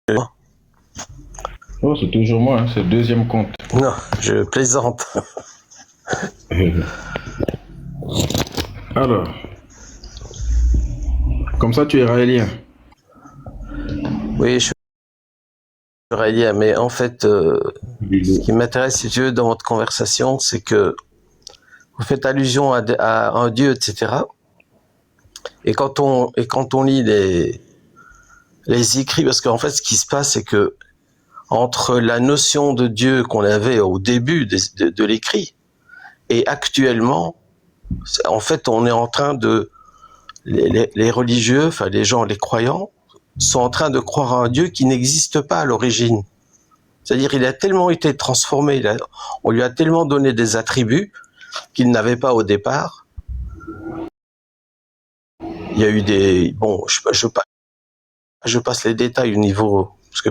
Oh, c'est toujours moi, hein, c'est le deuxième compte. Non, je plaisante. Alors, comme ça, tu es raélien. Oui, je suis israélien, mais en fait, ce qui m'intéresse, si tu veux, dans votre conversation, c'est que vous faites allusion à un Dieu, etc. Et quand on lit les écrits, parce qu'en fait, ce qui se passe, c'est que entre la notion de Dieu qu'on avait au début de l'écrit et actuellement, en fait, on est en train de les religieux, enfin les gens, les croyants, sont en train de croire à un Dieu qui n'existe pas à l'origine. C'est-à-dire, il a tellement été transformé, on lui a tellement donné des attributs qu'il n'avait pas au départ. Il y a eu des... Bon, je passe les détails au niveau... Parce que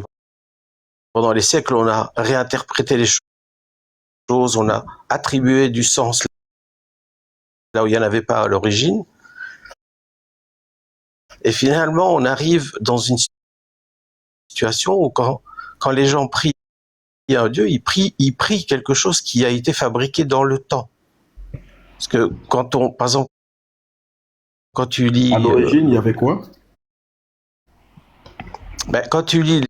pendant les siècles, on a réinterprété les choses, on a attribué du sens là où il n'y en avait pas à l'origine. Et finalement, on arrive dans une situation où quand les gens prient un Dieu, ils prient quelque chose qui a été fabriqué dans le temps. Parce que par exemple, quand tu lis... À l'origine, il y avait quoi? Quand tu lis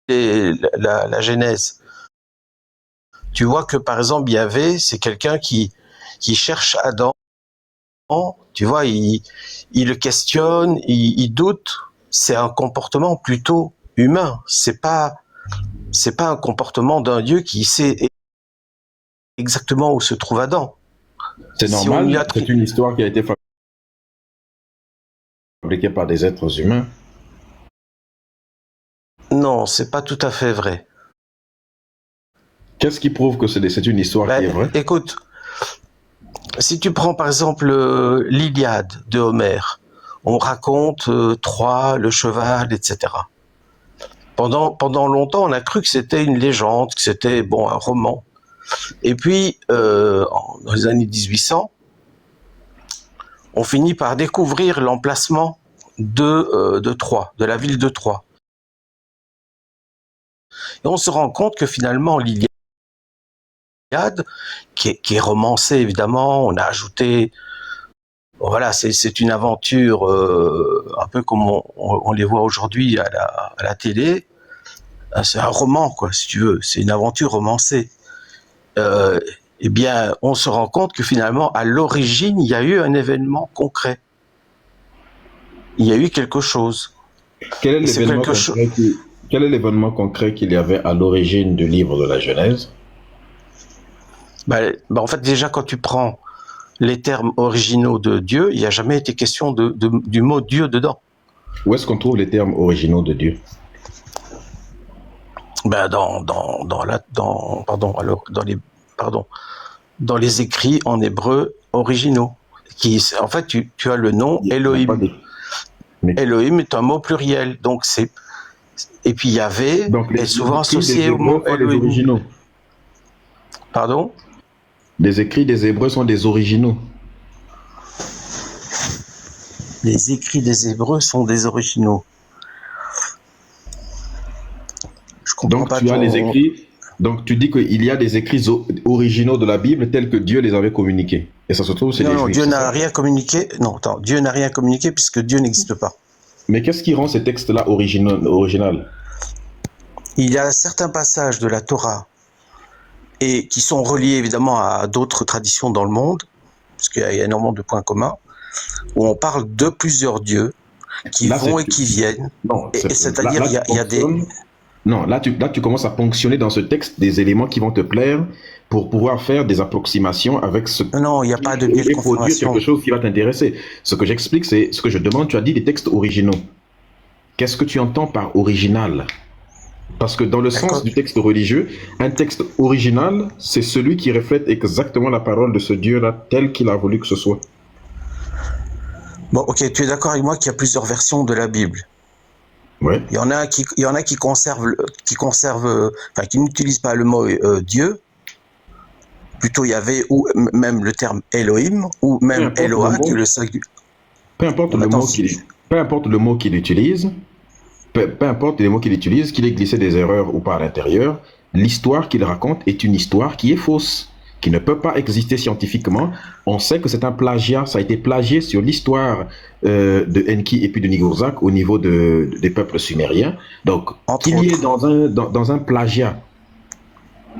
la Genèse, tu vois que par exemple, Yahvé, c'est quelqu'un qui cherche Adam, tu vois, il le questionne, il doute, c'est un comportement plutôt humain, c'est pas un comportement d'un Dieu qui sait exactement où se trouve Adam. C'est normal, c'est une histoire qui a été fabriquée par des êtres humains. Non, c'est pas tout à fait vrai. Qu'est-ce qui prouve que c'est une histoire qui est vraie? Écoute, si tu prends par exemple l'Iliade de Homère, on raconte Troie, le cheval, etc. Pendant longtemps, on a cru que c'était une légende, que c'était un roman. Et puis, dans les années 1800, on finit par découvrir l'emplacement de Troie, de la ville de Troie. Et on se rend compte que finalement, l'Iliade, qui est romancée évidemment, on a ajouté... Voilà, c'est une aventure un peu comme on les voit aujourd'hui à la télé. C'est un roman, quoi, si tu veux. C'est une aventure romancée. Eh bien, on se rend compte que finalement, à l'origine, il y a eu un événement concret. Il y a eu quelque chose. Quel est l'événement concret qu'il y avait à l'origine du livre de la Genèse? En fait, déjà, quand tu prends les termes originaux de Dieu, il n'y a jamais été question du mot Dieu dedans. Où est-ce qu'on trouve les termes originaux de Dieu? Dans les écrits en hébreu originaux. En fait, tu as le nom Elohim. Elohim est un mot pluriel, donc c'est... Et puis Yahvé est souvent associé au mot Elohim. Pardon? Les écrits des Hébreux sont des originaux. Les écrits des Hébreux sont des originaux. Je comprends donc pas tu as les écrits. Donc tu dis qu'il y a des écrits originaux de la Bible tels que Dieu les avait communiqués. Et ça se trouve c'est les Juifs. Non, Dieu n'a rien communiqué. Non, attends, Dieu n'a rien communiqué puisque Dieu n'existe pas. Mais qu'est-ce qui rend ces textes-là original? Il y a certains passages de la Torah et qui sont reliés évidemment à d'autres traditions dans le monde, parce qu'il y a énormément de points communs, où on parle de plusieurs dieux qui vont et qui viennent. Non, c'est-à-dire il y a des... Non, là tu commences à ponctionner dans ce texte des éléments qui vont te plaire pour pouvoir faire des approximations avec ce... Non, il n'y a pas de biais de confirmation. Quelque chose qui va t'intéresser. Ce que j'explique, c'est ce que je demande. Tu as dit des textes originaux. Qu'est-ce que tu entends par original? Parce que dans le sens du texte religieux, un texte original, c'est celui qui reflète exactement la parole de ce Dieu-là tel qu'il a voulu que ce soit. Bon, ok, tu es d'accord avec moi qu'il y a plusieurs versions de la Bible? Ouais. Il y en a qui n'utilisent pas le mot Dieu, plutôt Yahvé, ou même le terme Elohim, ou même Eloah, qui est le seul... Peu importe le mot qu'il utilise, peu importe les mots qu'il utilise, qu'il ait glissé des erreurs ou pas à l'intérieur, l'histoire qu'il raconte est une histoire qui est fausse, qui ne peut pas exister scientifiquement. On sait que c'est un plagiat, ça a été plagié sur l'histoire de Enki et puis de Nigurzac au niveau des peuples sumériens. Donc, qu'il y ait dans un plagiat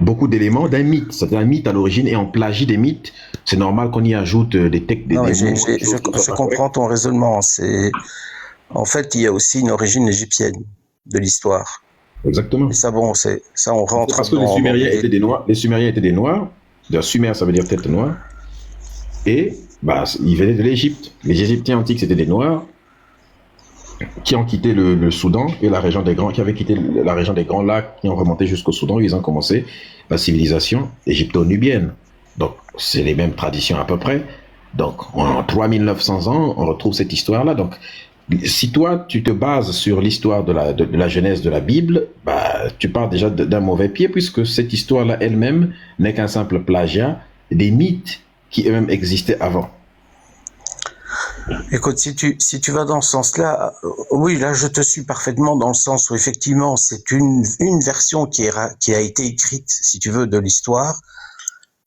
beaucoup d'éléments d'un mythe, c'est un mythe à l'origine, et on plagie des mythes, c'est normal qu'on y ajoute des textes, des mots. Je comprends ton raisonnement. En fait, il y a aussi une origine égyptienne de l'histoire. Exactement. Et ça, bon, ça on rentre. Parce que les Sumériens étaient des Noirs. Les Sumériens étaient des Noirs. Sumer, ça veut dire tête noire. Et ils venaient de l'Égypte. Les Égyptiens antiques, c'était des Noirs qui ont quitté le Soudan et la région des Grands, qui avaient quitté la région des Grands Lacs, qui ont remonté jusqu'au Soudan, où ils ont commencé la civilisation égypto-nubienne. Donc, c'est les mêmes traditions à peu près. Donc, en 3900 ans, on retrouve cette histoire-là. Donc, si toi, tu te bases sur l'histoire de la Genèse de la Bible, tu pars déjà d'un mauvais pied, puisque cette histoire-là elle-même n'est qu'un simple plagiat des mythes qui eux-mêmes existaient avant. Écoute, si tu vas dans ce sens-là, oui, là, je te suis parfaitement dans le sens où effectivement, c'est une version qui a été écrite, si tu veux, de l'histoire,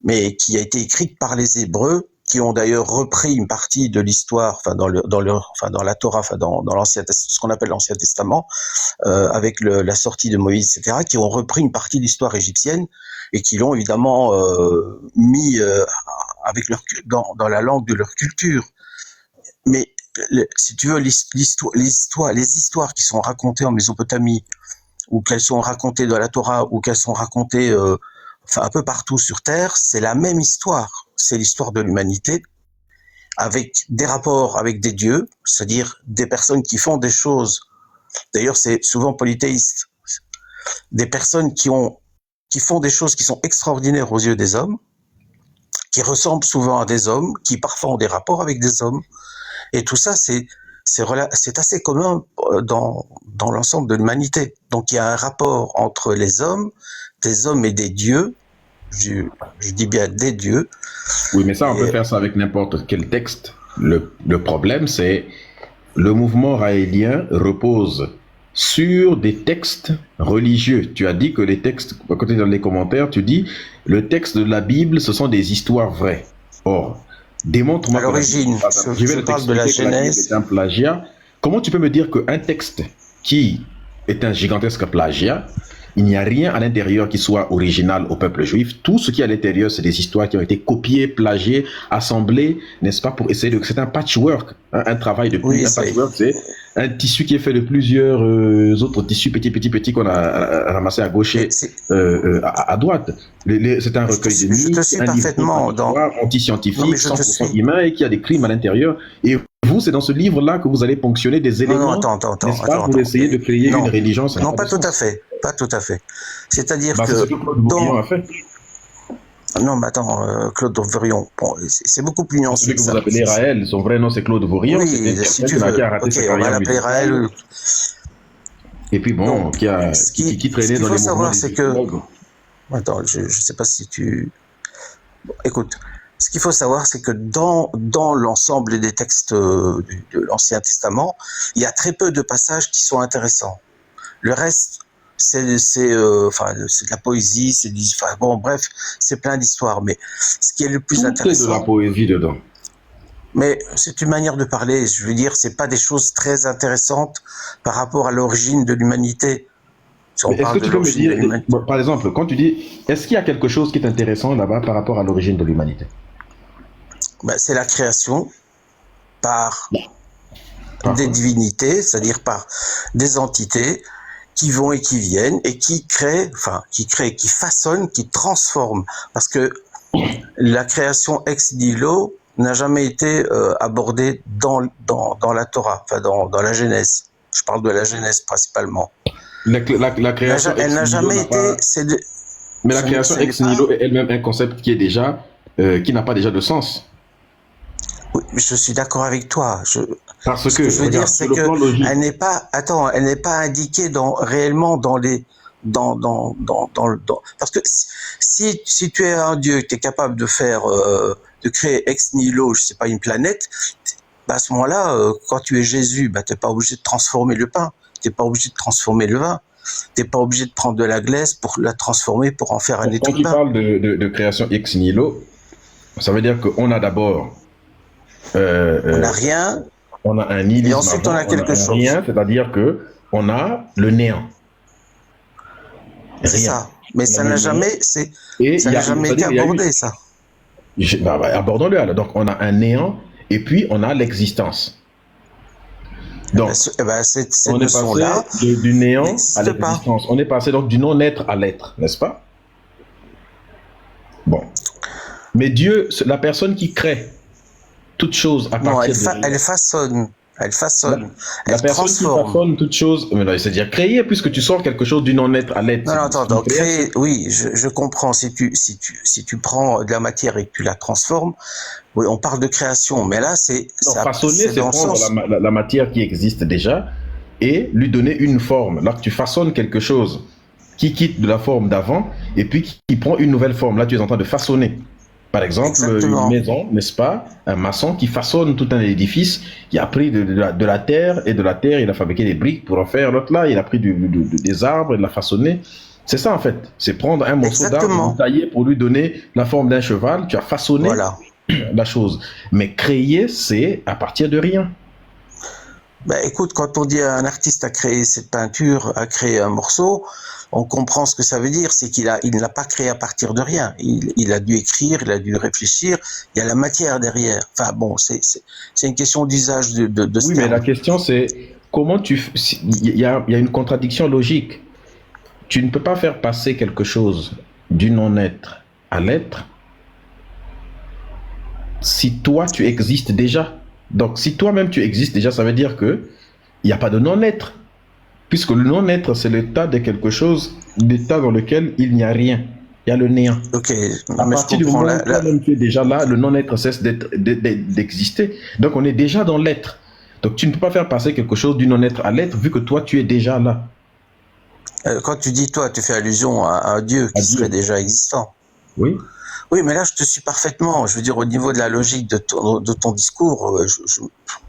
mais qui a été écrite par les Hébreux, qui ont d'ailleurs repris une partie de l'histoire, dans la Torah, dans l'ancien, ce qu'on appelle l'Ancien Testament, avec la sortie de Moïse, etc., qui ont repris une partie de l'histoire égyptienne et qui l'ont évidemment mis avec dans la langue de leur culture. Mais si tu veux, les histoires qui sont racontées en Mésopotamie, ou qu'elles sont racontées dans la Torah, ou qu'elles sont racontées un peu partout sur Terre, c'est la même histoire. C'est l'histoire de l'humanité, avec des rapports avec des dieux, c'est-à-dire des personnes qui font des choses. D'ailleurs, c'est souvent polythéiste. Des personnes qui font des choses qui sont extraordinaires aux yeux des hommes, qui ressemblent souvent à des hommes, qui parfois ont des rapports avec des hommes. Et tout ça, c'est assez commun dans l'ensemble de l'humanité. Donc, il y a un rapport entre des hommes et des dieux. Je dis bien des dieux. Oui, mais ça, on peut faire ça avec n'importe quel texte. Le problème, c'est le mouvement raélien repose sur des textes religieux. Tu as dit que les textes, à côté dans les commentaires, tu dis le texte de la Bible, ce sont des histoires vraies. Or, démontre-moi à l'origine, je parle de la Genèse. C'est un plagiat. Comment tu peux me dire qu'un texte qui est un gigantesque plagiat, il n'y a rien à l'intérieur qui soit original au peuple juif. Tout ce qui est à l'intérieur, c'est des histoires qui ont été copiées, plagiées, assemblées, n'est-ce pas, pour essayer de... C'est un patchwork, un travail de... Oui, un patchwork, c'est un tissu qui est fait de plusieurs autres tissus petits qu'on a ramassés à gauche et à droite. C'est un recueil de mythes, un livre anti-scientifique, 100% humain et qui a des crimes à l'intérieur. Et vous, c'est dans ce livre-là que vous allez ponctionner des éléments, n'est-ce pas, pour essayer de créer une religion. Non, pas tout à fait. Pas tout à fait. C'est-à-dire que... C'est ce que Claude Bourillon a fait. Non, mais attends, Claude Bourillon, bon, c'est beaucoup plus nuancé. Celui que vous appelez Raël, son vrai nom c'est Claude Bourillon. Oui, si tu veux. Ok, on va l'appeler Raël. Et puis bon, qui traînait dans les mouvements. Ce qu'il faut savoir, c'est que... Attends, je ne sais pas si tu... Bon, écoute, ce qu'il faut savoir, c'est que dans l'ensemble des textes de l'Ancien Testament, il y a très peu de passages qui sont intéressants. Le reste, c'est de la poésie, bref, c'est plein d'histoires. Mais ce qui est le plus intéressant... Tout est de la poésie dedans. Mais c'est une manière de parler. Je veux dire, c'est pas des choses très intéressantes par rapport à l'origine de l'humanité. Si est-ce que tu peux me dire, par exemple, quand tu dis, est-ce qu'il y a quelque chose qui est intéressant là-bas par rapport à l'origine de l'humanité? C'est la création par des divinités, c'est-à-dire par des entités qui vont et qui viennent et qui créent, qui façonnent, qui transforment. Parce que la création ex nihilo n'a jamais été abordée dans la Torah, dans la Genèse. Je parle de la Genèse principalement. La création elle n'a jamais été... Mais la création ex nihilo est elle-même un concept qui est déjà qui n'a pas déjà de sens. Oui, je suis d'accord avec toi. Parce ce que je veux dire, c'est que elle n'est pas, elle n'est pas indiquée réellement dans les, parce que si tu es un dieu, tu es capable de faire, de créer ex nihilo, je sais pas, une planète, à ce moment-là, quand tu es Jésus, t'es pas obligé de transformer le pain. T'es pas obligé de transformer le vin. T'es pas obligé de prendre de la glaise pour la transformer, pour en faire un étui Quand de tu bain. parles de création ex nihilo, ça veut dire qu'on a d'abord On n'a rien, on a un et nihilisme ensuite on avant, a quelque un chose. rien, c'est-à-dire que on a le néant. C'est Rien. ça. Mais On ça a le n'a néant. jamais, Et ça n'a jamais été c'est-à-dire qu'il y a eu, abordé, ça. abordons-le alors. Donc on a un néant et puis on a l'existence. Donc Cette on est notion-là passé du néant à n'existe pas. l'existence. On est passé donc du non-être à l'être, n'est-ce pas? Bon. Mais Dieu, la personne qui crée toute chose à Non, partir de rien. elle façonne, La elle personne qui transforme. façonne toute chose, c'est-à-dire créer, puisque tu sors quelque chose du non-être à l'être. Non, non, c'est une attends, création. créer, oui, je comprends. Si tu prends de la matière et que tu la transformes, oui, on parle de création, mais là, Non, façonner, c'est dans le prendre sens. la matière qui existe déjà et lui donner une forme. Là, tu façonnes quelque chose qui quitte de la forme d'avant et puis qui prend une nouvelle forme. Là, tu es en train de façonner. Par exemple, Exactement. une maison, n'est-ce pas? Un maçon qui façonne tout un édifice, qui a pris de la terre, et de la terre, il a fabriqué des briques pour en faire l'autre là, il a pris des arbres, il l'a façonné. C'est ça en fait, c'est prendre un morceau d'arbre, Exactement. le tailler pour lui donner la forme d'un cheval, tu as façonné Voilà. la chose. Mais créer, c'est à partir de rien. Ben, écoute, quand on dit à un artiste a créé cette peinture, a créé un morceau, on comprend ce que ça veut dire, c'est il ne l'a pas créé à partir de rien. Il a dû écrire, il a dû réfléchir, il y a la matière derrière. Enfin bon, c'est une question d'usage de ce Oui, mais terme. la question c'est comment il y a une contradiction logique. Tu ne peux pas faire passer quelque chose du non-être à l'être si toi tu existes déjà. Donc si toi-même tu existes déjà, ça veut dire que il n'y a pas de non-être. Puisque le non-être, c'est l'état de quelque chose, l'état dans lequel il n'y a rien. Il y a le néant. Ok, À mais je partir du comprends. moment où toi-même tu es déjà là, le non-être cesse d'exister. Donc on est déjà dans l'être. Donc tu ne peux pas faire passer quelque chose du non-être à l'être vu que toi tu es déjà là. Quand tu dis toi, tu fais allusion à un Dieu qui Dieu. serait déjà existant. Oui. Oui, mais là, je te suis parfaitement. Je veux dire, au niveau de la logique de ton discours,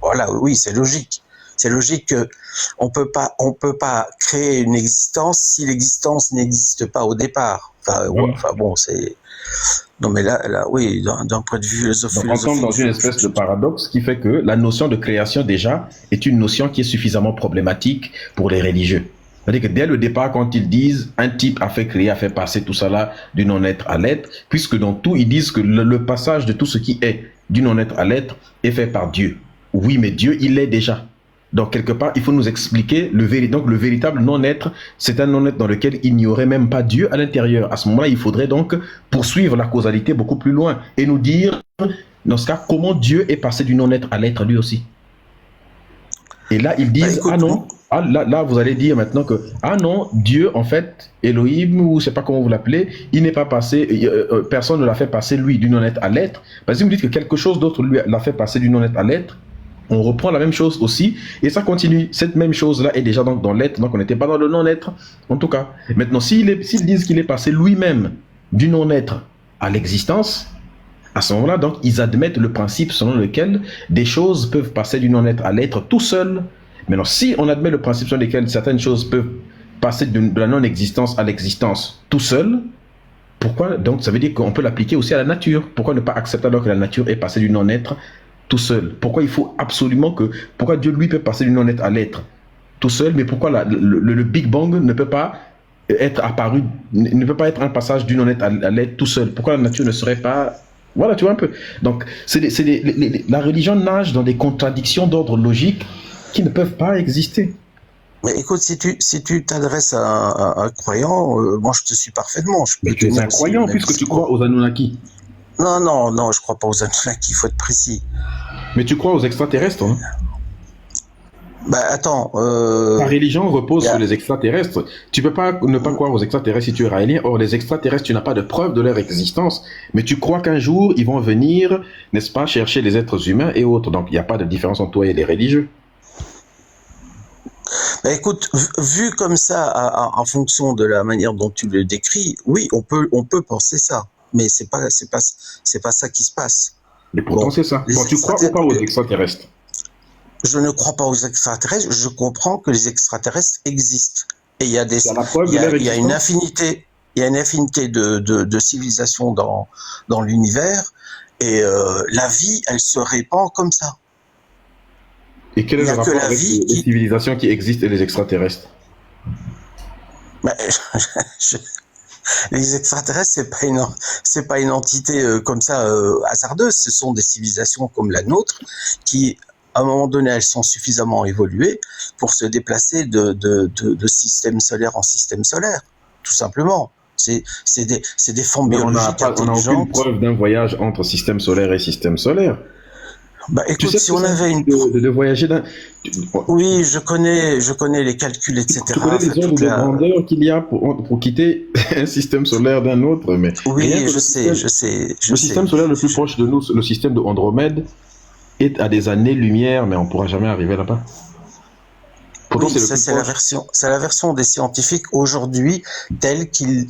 voilà, oui, c'est logique. C'est logique que on peut pas créer une existence si l'existence n'existe pas au départ. Enfin, enfin bon, c'est. Non, mais là, oui, d'un point de vue philosophique. Donc on tombe dans une espèce de paradoxe qui fait que la notion de création déjà est une notion qui est suffisamment problématique pour les religieux. C'est-à-dire que dès le départ, quand ils disent un type a fait créer, a fait passer tout ça là du non-être à l'être, puisque dans tout, ils disent que le passage de tout ce qui est du non-être à l'être est fait par Dieu. Oui, mais Dieu, il l'est déjà. Donc, quelque part, il faut nous expliquer le véritable non-être, c'est un non-être dans lequel il n'y aurait même pas Dieu à l'intérieur. À ce moment-là, il faudrait donc poursuivre la causalité beaucoup plus loin et nous dire, dans ce cas, comment Dieu est passé du non-être à l'être lui aussi. Et là, ils disent, écoute, ah non, là, vous allez dire maintenant que, ah non, Dieu, en fait, Elohim, ou je sais pas comment vous l'appelez, il n'est pas passé, personne ne l'a fait passer, lui, du non-être à l'être. Parce que vous me dites que quelque chose d'autre lui l'a fait passer du non-être à l'être, on reprend la même chose aussi, et ça continue. Cette même chose-là est déjà donc dans l'être, donc on n'était pas dans le non-être, en tout cas. Maintenant, s'ils disent qu'il est passé lui-même du non-être à l'existence, à ce moment-là, donc, ils admettent le principe selon lequel des choses peuvent passer du non-être à l'être tout seul. Maintenant, si on admet le principe selon lequel certaines choses peuvent passer de la non-existence à l'existence tout seul, pourquoi, donc, ça veut dire qu'on peut l'appliquer aussi à la nature. Pourquoi ne pas accepter alors que la nature est passée du non-être tout seul? Pourquoi il faut absolument que... Pourquoi Dieu, lui, peut passer du non-être à l'être tout seul, mais pourquoi le Big Bang ne peut pas être apparu, ne peut pas être un passage du non-être à l'être tout seul? Pourquoi la nature ne serait pas... Voilà, tu vois un peu. Donc, la religion nage dans des contradictions d'ordre logique qui ne peuvent pas exister. Mais écoute, si tu t'adresses à un croyant, moi je te suis parfaitement. Mais tu es un croyant puisque tu crois aux Anunnaki. Non, je crois pas aux Anunnaki, il faut être précis. Mais tu crois aux extraterrestres, hein? Bah attends. Ta religion repose sur les extraterrestres. Tu peux pas ne pas croire aux extraterrestres si tu es raélien. Or, les extraterrestres, tu n'as pas de preuve de leur existence. Mais tu crois qu'un jour, ils vont venir, n'est-ce pas, chercher les êtres humains et autres. Donc, il n'y a pas de différence entre toi et les religieux. Bah écoute, vu comme ça, en fonction de la manière dont tu le décris, oui, on peut penser ça. Mais c'est pas ça qui se passe. Mais pourtant, c'est ça. Bon, tu crois ou pas aux extraterrestres? Je ne crois pas aux extraterrestres, je comprends que les extraterrestres existent. Et il y a des, il y a une infinité, il y a une infinité de civilisations dans l'univers, et la vie, elle se répand comme ça. Et quel est le rapport avec les civilisations qui existent et les extraterrestres? Ben, les extraterrestres, c'est pas une entité comme ça hasardeuse. Ce sont des civilisations comme la nôtre qui, à un moment donné, elles sont suffisamment évoluées pour se déplacer de système solaire en système solaire, tout simplement. C'est des formes biologiques intelligentes. On n'a aucune preuve d'un voyage entre système solaire et système solaire. Bah, écoute, tu sais, si on avait une de voyager d'un. Oui, je connais les calculs, etc. Tu connais les ordres de grandeur qu'il y a pour quitter un système solaire d'un autre, mais. Oui, je sais. Le système solaire le plus proche de nous, le système de Andromède, est à des années-lumière, mais on ne pourra jamais arriver là-bas. Oui, c'est la version des scientifiques aujourd'hui, telle qu'ils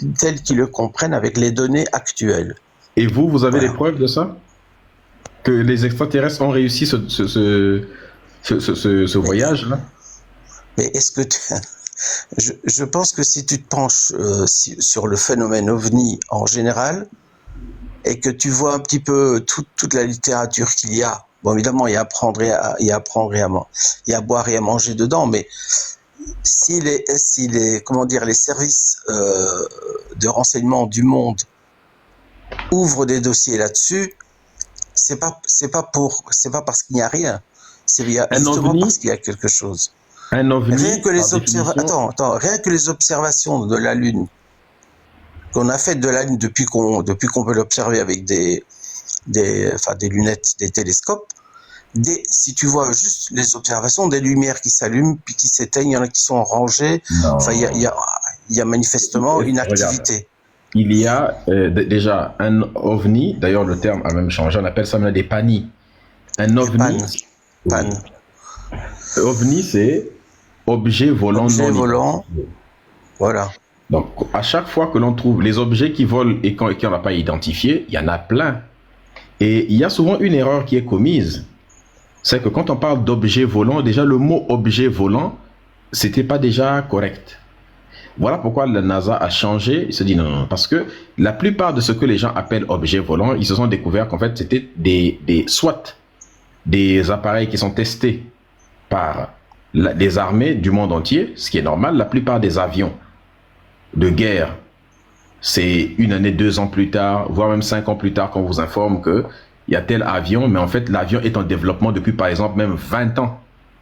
le comprennent avec les données actuelles. Et vous avez des preuves de ça? Que les extraterrestres ont réussi ce voyage-là? Mais est-ce que je pense que si tu te penches sur le phénomène OVNI en général, et que tu vois un petit peu toute la littérature qu'il y a, bon, évidemment, il y a à boire et à manger dedans, mais si les comment dire, les services de renseignement du monde ouvrent des dossiers là-dessus, c'est pas parce qu'il n'y a rien, c'est justement parce qu'il y a quelque chose. Un ovni, rien que les observations de la Lune qu'on a faites de la Lune depuis qu'on peut l'observer avec des lunettes, des télescopes, si tu vois juste les observations, des lumières qui s'allument puis qui s'éteignent, il y en a qui sont rangées. Enfin, il y a manifestement une activité. Il y a déjà un ovni, d'ailleurs le terme a même changé, on appelle ça maintenant des panis. Un ovni. OVNI, c'est objet volant non identifié. Voilà. Donc, à chaque fois que l'on trouve les objets qui volent et qu'on n'a pas identifiés, il y en a plein. Et il y a souvent une erreur qui est commise. C'est que quand on parle d'objet volant, déjà le mot objet volant, c'était pas déjà correct. Voilà pourquoi la NASA a changé. Il se dit non, parce que la plupart de ce que les gens appellent objets volants, ils se sont découverts qu'en fait c'était soit des appareils qui sont testés par les armées du monde entier, ce qui est normal. La plupart des avions de guerre, c'est 1 année, 2 ans plus tard, voire même 5 ans plus tard qu'on vous informe que il y a tel avion, mais en fait l'avion est en développement depuis par exemple même 20 ans.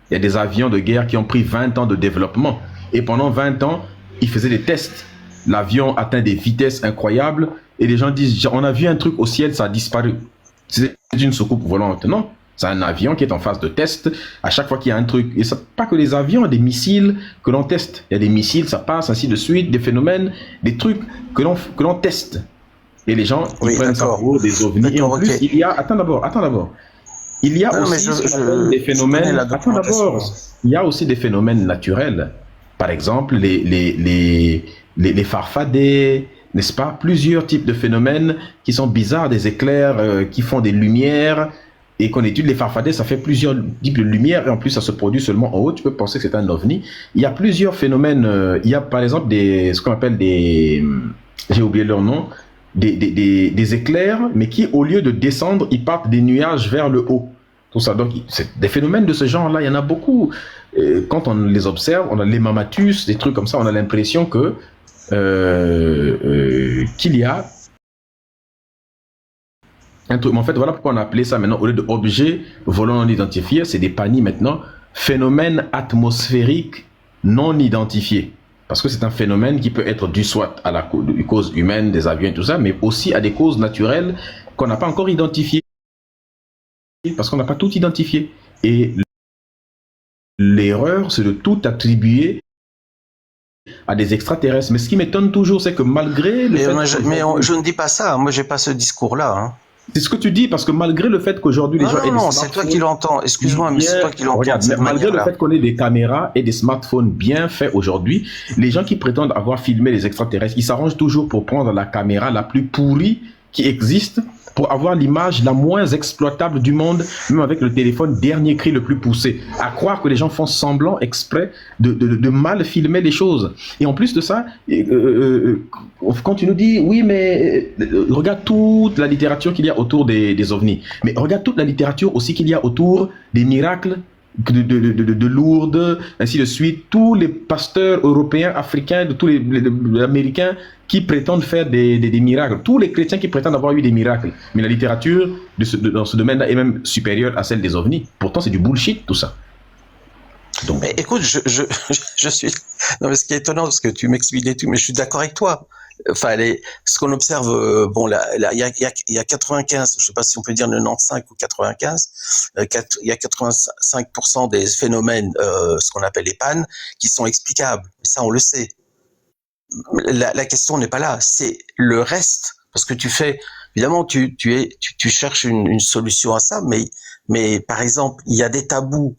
Il y a des avions de guerre qui ont pris 20 ans de développement et pendant 20 ans ils faisaient des tests. L'avion atteint des vitesses incroyables et les gens disent on a vu un truc au ciel, ça a disparu. C'est une soucoupe volante. Non, c'est un avion qui est en phase de test. À chaque fois qu'il y a un truc, et ça, pas que les avions, des missiles que l'on teste. Il y a des missiles, ça passe, ainsi de suite, des phénomènes, des trucs que l'on teste. Et les gens, ils prennent ça pour des ovnis. Et en plus, il y a... Attends d'abord. Il y a aussi des phénomènes... Attends d'abord. Il y a aussi des phénomènes naturels. Par exemple, les farfadets, n'est-ce pas? Plusieurs types de phénomènes qui sont bizarres, des éclairs qui font des lumières, et qu'on étudie les farfadets, ça fait plusieurs types de lumière, et en plus ça se produit seulement en haut, tu peux penser que c'est un ovni. Il y a plusieurs phénomènes, il y a par exemple ce qu'on appelle des... J'ai oublié leur nom, des éclairs, mais qui au lieu de descendre, ils partent des nuages vers le haut. Tout ça, donc c'est des phénomènes de ce genre-là, il y en a beaucoup. Quand on les observe, on a les mammatus, des trucs comme ça, on a l'impression que qu'il y a un truc. Mais en fait, voilà pourquoi on a appelé ça maintenant, au lieu d'objets volants non identifiés, c'est des panis maintenant, phénomènes atmosphériques non identifiés. Parce que c'est un phénomène qui peut être dû soit à la cause humaine, des avions et tout ça, mais aussi à des causes naturelles qu'on n'a pas encore identifiées. Parce qu'on n'a pas tout identifié. Et l'erreur, c'est de tout attribuer à des extraterrestres. Mais ce qui m'étonne toujours, c'est que malgré... je ne dis pas ça, moi j'ai pas ce discours-là. Hein. C'est ce que tu dis, parce que malgré le fait qu'aujourd'hui les gens... Non, c'est toi qui l'entends, excuse-moi, mais c'est toi qui l'entends. Regarde, malgré le fait qu'on ait des caméras et des smartphones bien faits aujourd'hui, les gens qui prétendent avoir filmé les extraterrestres, ils s'arrangent toujours pour prendre la caméra la plus pourrie qui existent pour avoir l'image la moins exploitable du monde, même avec le téléphone dernier cri le plus poussé. À croire que les gens font semblant exprès de mal filmer les choses. Et en plus de ça, quand tu nous dis, oui, mais regarde toute la littérature qu'il y a autour des ovnis, mais regarde toute la littérature aussi qu'il y a autour des miracles de Lourdes, ainsi de suite, tous les pasteurs européens, africains, de tous les Américains qui prétendent faire des miracles, tous les chrétiens qui prétendent avoir eu des miracles. Mais la littérature dans ce domaine-là est même supérieure à celle des ovnis. Pourtant, c'est du bullshit, tout ça. Donc... Mais écoute, je suis... Non, mais ce qui est étonnant, parce que tu m'expliques et tout, mais je suis d'accord avec toi. Enfin, ce qu'on observe, bon, là, il y a 95, je sais pas si on peut dire 95 ou 95, il y a 85% des phénomènes, ce qu'on appelle les pannes, qui sont explicables. Ça, on le sait. La question n'est pas là, c'est le reste, parce que tu fais, évidemment, tu cherches une solution à ça, mais par exemple, il y a des tabous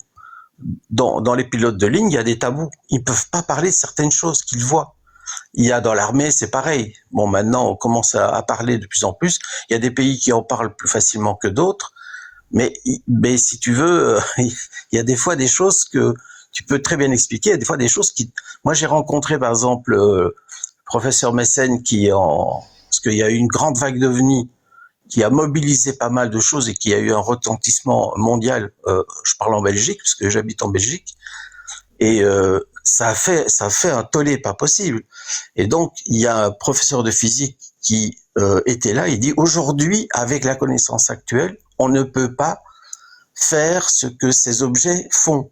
dans les pilotes de ligne, il y a des tabous. Ils peuvent pas parler de certaines choses qu'ils voient. Il y a dans l'armée, c'est pareil. Bon, maintenant, on commence à parler de plus en plus. Il y a des pays qui en parlent plus facilement que d'autres. Mais si tu veux, il y a des fois des choses que tu peux très bien expliquer. Il y a des fois des choses qui... Moi, j'ai rencontré, par exemple, le professeur Messen parce qu'il y a eu une grande vague d'ovnis qui a mobilisé pas mal de choses et qui a eu un retentissement mondial. Je parle en Belgique, parce que j'habite en Belgique. Et ça a fait un tollé pas possible. Et donc, il y a un professeur de physique qui était là, il dit, aujourd'hui, avec la connaissance actuelle, on ne peut pas faire ce que ces objets font.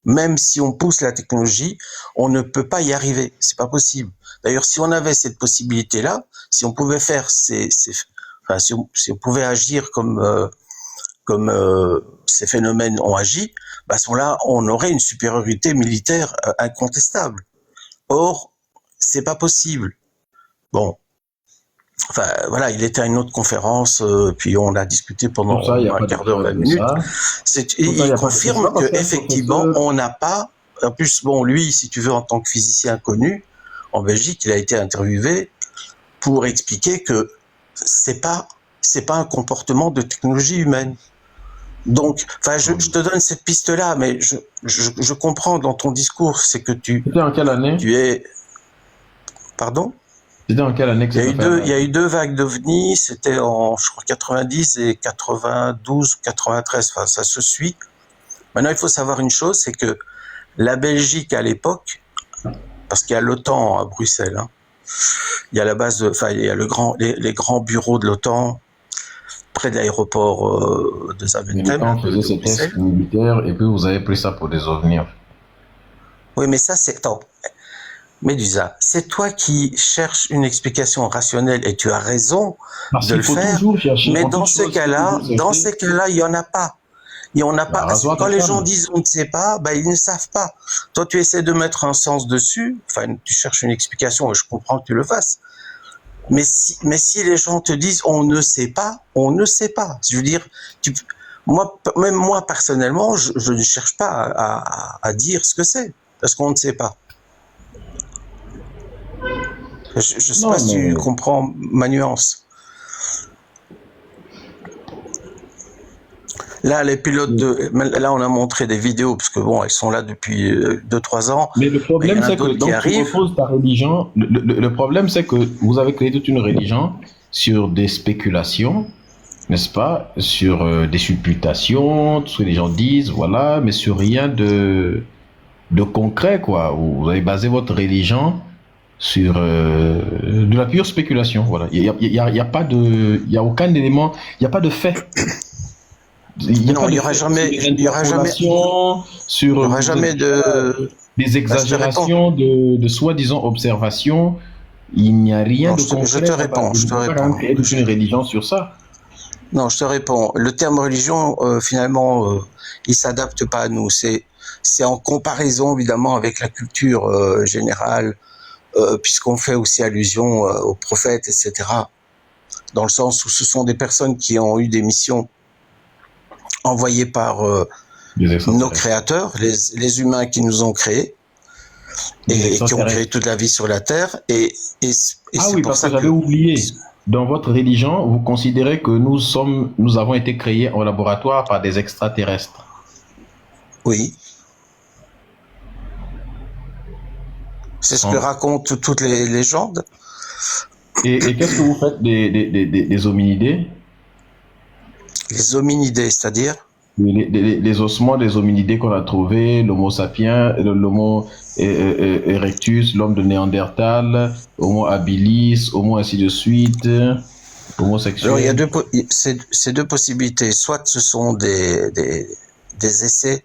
Même si on pousse la technologie, on ne peut pas y arriver. C'est pas possible. D'ailleurs, si on avait cette possibilité-là, si on pouvait faire si on pouvait agir comme ces phénomènes ont agi, à ce moment-là, on aurait une supériorité militaire incontestable. Or, c'est pas possible. Bon. Enfin, voilà, il était à une autre conférence, puis on a discuté pendant un quart d'heure, 20 minutes. Il confirme qu'effectivement, on n'a pas... En plus, bon, lui, si tu veux, en tant que physicien connu, en Belgique, il a été interviewé pour expliquer que c'est pas un comportement de technologie humaine. Donc, enfin, je te donne cette piste-là, mais je comprends dans ton discours, c'est que C'était en quelle année ? Tu es... Pardon ? C'était en quelle année que il y a eu deux vagues d'ovnis, c'était en, je crois, 90 et 92 ou 93, enfin, ça se suit. Maintenant, il faut savoir une chose, c'est que la Belgique, à l'époque, parce qu'il y a l'OTAN à Bruxelles, hein, il y a la base, il y a les grands bureaux de l'OTAN, près de l'aéroport de Zaventem. L'OTAN faisait ses tests militaires et puis vous avez pris ça pour des ovnis. Oui, mais ça, c'est... Attends. Médusa, c'est toi qui cherches une explication rationnelle et tu as raison de le faire, mais dans ces cas-là, il n'y en a pas. Il n'y en a pas. Quand les gens disent on ne sait pas, ils ne savent pas. Toi, tu essaies de mettre un sens dessus, enfin, tu cherches une explication et je comprends que tu le fasses. Mais si les gens te disent on ne sait pas, on ne sait pas. Je veux dire, même moi personnellement, je ne cherche pas à dire ce que c'est, parce qu'on ne sait pas. Je ne sais pas si tu comprends ma nuance. Là, les pilotes là, on a montré des vidéos, parce que bon, elles sont là depuis 2-3 ans. Mais le problème, c'est que donc, tu opposes ta religion. Le problème, c'est que vous avez créé toute une religion sur des spéculations, n'est-ce pas? Sur des supputations, tout ce que les gens disent, voilà, mais sur rien de concret, quoi. Vous avez basé votre religion sur de la pure spéculation, voilà. Il y a aucun élément, il n'y a pas de fait. Il n'y aura jamais des exagérations de soi-disant observations. Il n'y a rien de concret. Je te réponds. Créer toute une religion sur ça. Non, je te réponds. Le terme religion, finalement, il s'adapte pas à nous. C'est en comparaison, évidemment, avec la culture générale, puisqu'on fait aussi allusion aux prophètes, etc. Dans le sens où ce sont des personnes qui ont eu des missions envoyées par nos créateurs, les humains qui nous ont créés et qui ont créé toute la vie sur la Terre. Et oui, parce que j'avais oublié. Dans votre religion, vous considérez que nous avons été créés en laboratoire par des extraterrestres. Oui. C'est ce que racontent toutes les légendes. Et qu'est-ce que vous faites des hominidés? Les hominidés, c'est-à-dire? Les ossements des hominidés qu'on a trouvés, l'Homo sapiens, l'Homo erectus, l'homme de Néandertal, Homo habilis, Homo ainsi de suite, homosexuel. Alors, il y a ces deux possibilités. Soit ce sont des essais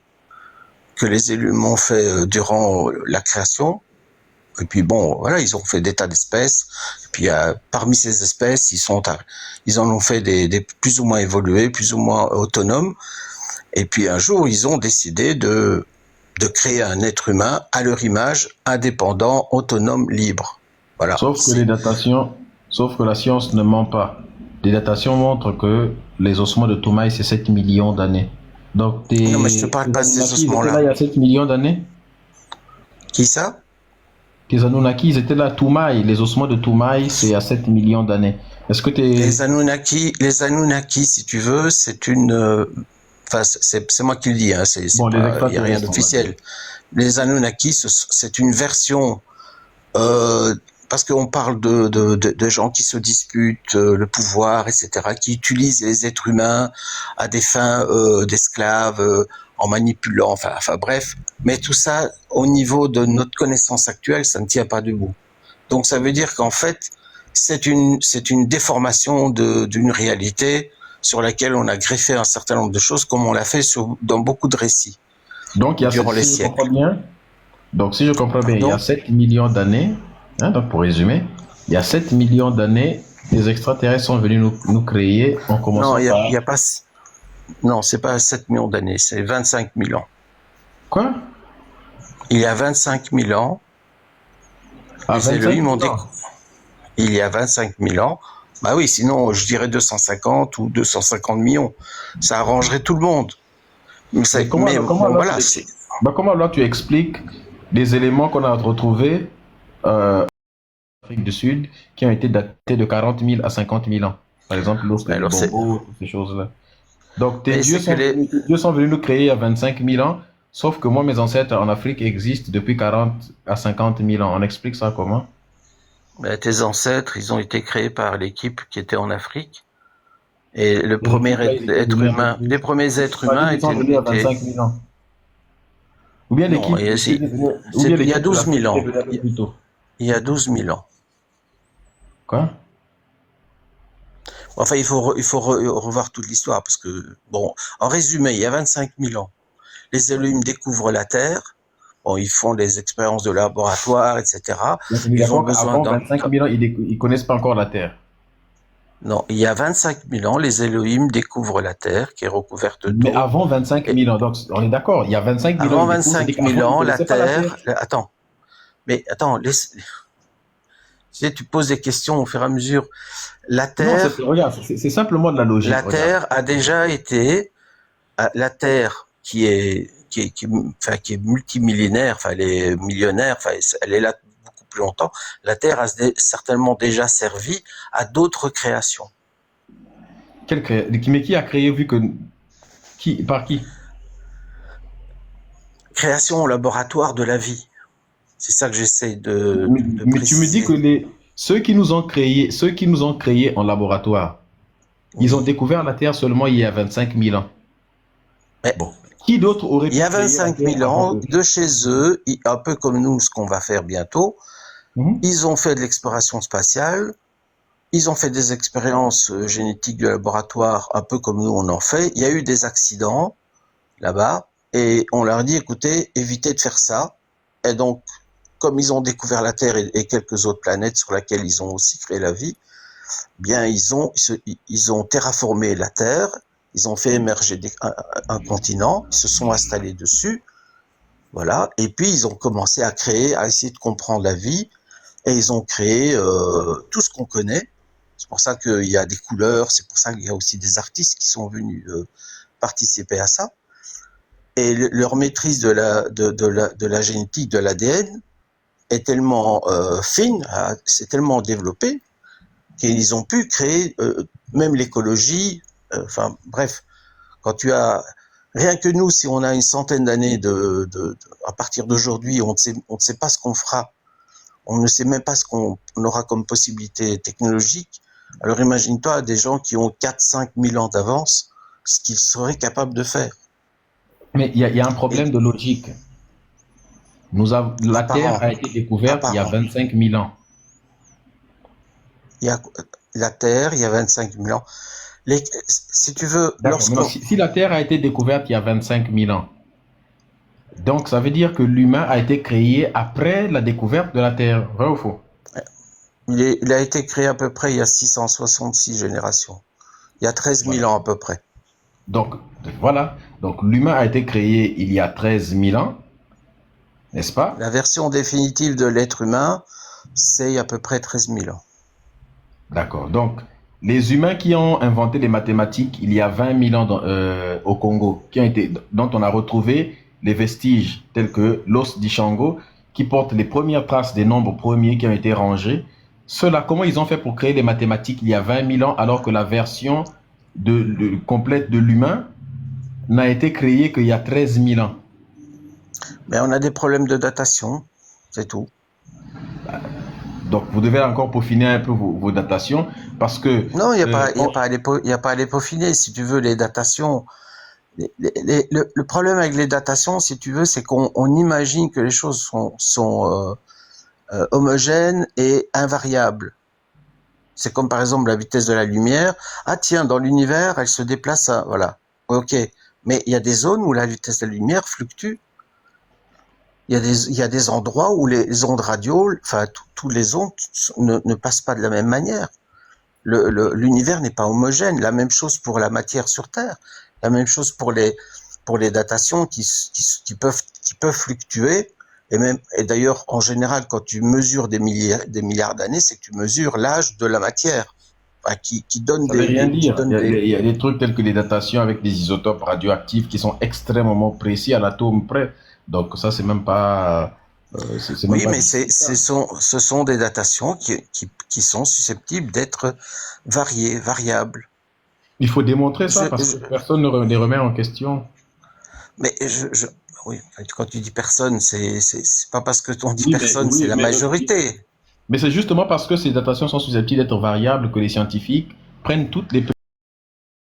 que les élus ont fait durant la création. Et puis bon, voilà, ils ont fait des tas d'espèces. Et puis parmi ces espèces, ils en ont fait des plus ou moins évolués, plus ou moins autonomes. Et puis un jour, ils ont décidé de créer un être humain à leur image, indépendant, autonome, libre. Voilà. Sauf que la science ne ment pas. Les datations montrent que les ossements de Toumaï, c'est 7 millions d'années. Donc non, mais je te parle pas de ces ossements-là. Là il y a 7 millions d'années. Qui ça? Les Anunnaki, ils étaient là, Toumaï. Les ossements de Toumaï, c'est à 7 millions d'années. Est-ce que les Anunnaki, si tu veux, c'est une... Enfin, c'est moi qui le dis, hein, il n'y a rien d'officiel. Les Anunnaki, c'est une version... parce qu'on parle de gens qui se disputent le pouvoir, etc., qui utilisent les êtres humains à des fins d'esclaves, en manipulant, enfin bref. Mais tout ça, au niveau de notre connaissance actuelle, ça ne tient pas debout. Donc ça veut dire qu'en fait, c'est une déformation d'une réalité sur laquelle on a greffé un certain nombre de choses, comme on l'a fait dans beaucoup de récits. Donc durant les siècles. Donc si je comprends bien, il y a 7 millions d'années, hein, donc pour résumer, il y a 7 millions d'années, les extraterrestres sont venus nous créer en commençant par... Non, il y a pas... Non, c'est pas 7 millions d'années, c'est 25 000 ans. Quoi? Il y a 25 000 ans, les Elohim ont il y a 25 000 ans, bah oui, sinon je dirais 250 ou 250 millions. Ça arrangerait tout le monde. Comment alors tu expliques les éléments qu'on a retrouvés en Afrique du Sud qui ont été datés de 40 000 à 50 000 ans? Par exemple, l'os de Bongo, ces choses-là. Donc, tes dieux sont venus nous créer il y a 25 000 ans, sauf que moi, mes ancêtres en Afrique existent depuis 40 à 50 000 ans. On explique ça comment? Tes ancêtres, ils ont été créés par l'équipe qui était en Afrique. Et le premier être humain, les premiers êtres humains étaient venus à 25 000 ans. Ou bien l'équipe. Il y a 12 000 ans. Il y a 12 000 ans. Quoi? Enfin, il faut revoir toute l'histoire parce que, bon, en résumé, il y a 25 000 ans, les Elohim découvrent la Terre. Bon, ils font des expériences de laboratoire, etc. Ils ont besoin avant 25 000 ans, ils connaissent pas encore la Terre. Non, il y a 25 000 ans, les Elohim découvrent la Terre qui est recouverte d'eau. Mais avant 25 000 ans, donc on est d'accord, il y a 25 000 ans. Avant 25 000 ans, la Terre... Attends, tu poses des questions au fur et à mesure. La Terre... Non, regarde, c'est simplement de la logique. La Terre a déjà été... La Terre qui est multimillénaire, enfin elle est millionnaire, enfin elle est là beaucoup plus longtemps. La Terre a certainement déjà servi à d'autres créations. Mais qui a créé par qui? Création au laboratoire de la vie. C'est ça que j'essaie de mais préciser. Tu me dis que ceux qui nous ont créés en laboratoire, ils ont découvert la Terre seulement il y a 25 000 ans. Mais bon. Qui d'autre aurait pu... Il y a 25 000 ans, de chez eux, un peu comme nous, ce qu'on va faire bientôt, ils ont fait de l'exploration spatiale, ils ont fait des expériences génétiques de laboratoire, un peu comme nous on en fait. Il y a eu des accidents là-bas, et on leur dit, écoutez, évitez de faire ça. Et donc, comme ils ont découvert la Terre et quelques autres planètes sur lesquelles ils ont aussi créé la vie, bien ils ont terraformé la Terre. Ils ont fait émerger un continent, ils se sont installés dessus, voilà, et puis ils ont commencé à essayer de comprendre la vie, et ils ont créé tout ce qu'on connaît. C'est pour ça qu'il y a des couleurs, c'est pour ça qu'il y a aussi des artistes qui sont venus participer à ça. Et leur maîtrise de la génétique, de l'ADN, est tellement fine, c'est tellement développé, ils ont pu créer même l'écologie. Enfin, bref, quand tu as rien que nous, si on a une centaine d'années à partir d'aujourd'hui, on ne sait pas ce qu'on fera. On ne sait même pas ce qu'on aura comme possibilité technologique. Alors imagine-toi des gens qui ont 4-5 000 ans d'avance, ce qu'ils seraient capables de faire. Mais il y a un problème de logique. La Terre a été découverte il y a 25 000 ans. Il y a la Terre, il y a 25 000 ans. Si tu veux, si la Terre a été découverte il y a 25 000 ans, donc ça veut dire que l'humain a été créé après la découverte de la Terre, vrai ou faux? Il a été créé à peu près il y a 666 générations. Il y a 13 000 ans à peu près. Donc, voilà. Donc, l'humain a été créé il y a 13 000 ans, n'est-ce pas? La version définitive de l'être humain, c'est à peu près 13 000 ans. D'accord. Donc, les humains qui ont inventé les mathématiques il y a 20 000 ans au Congo, dont on a retrouvé les vestiges tels que l'os d'Ishango, qui portent les premières traces des nombres premiers qui ont été rangés. Ceux-là, comment ils ont fait pour créer les mathématiques il y a 20 000 ans alors que la version complète de l'humain n'a été créée qu'il y a 13 000 ans? Mais on a des problèmes de datation, c'est tout. Donc, vous devez encore peaufiner un peu vos datations parce que... Non, il n'y a pas à les peaufiner. Si tu veux, les datations... le problème avec les datations, si tu veux, c'est qu'on imagine que les choses sont homogènes et invariables. C'est comme par exemple la vitesse de la lumière. Ah tiens, dans l'univers, elle se déplace à... Voilà. Ok. Mais il y a des zones où la vitesse de la lumière fluctue. Il y a des endroits où les ondes radio, enfin, tous les ondes ne passent pas de la même manière. L'univers n'est pas homogène. La même chose pour la matière sur Terre. La même chose pour les datations qui peuvent fluctuer. Et d'ailleurs, en général, quand tu mesures des milliards d'années, c'est que tu mesures l'âge de la matière. Enfin, qui donne ça veut rien dire. Il y a des trucs tels que les datations avec des isotopes radioactifs qui sont extrêmement précis à l'atome près. Donc ça, c'est même pas... oui, mais ce sont des datations qui sont susceptibles d'être variables. Il faut démontrer ça parce que personne ne les remet en question. Mais oui, quand tu dis personne, c'est pas parce que on dit personne, c'est la majorité. Mais c'est justement parce que ces datations sont susceptibles d'être variables que les scientifiques prennent toutes les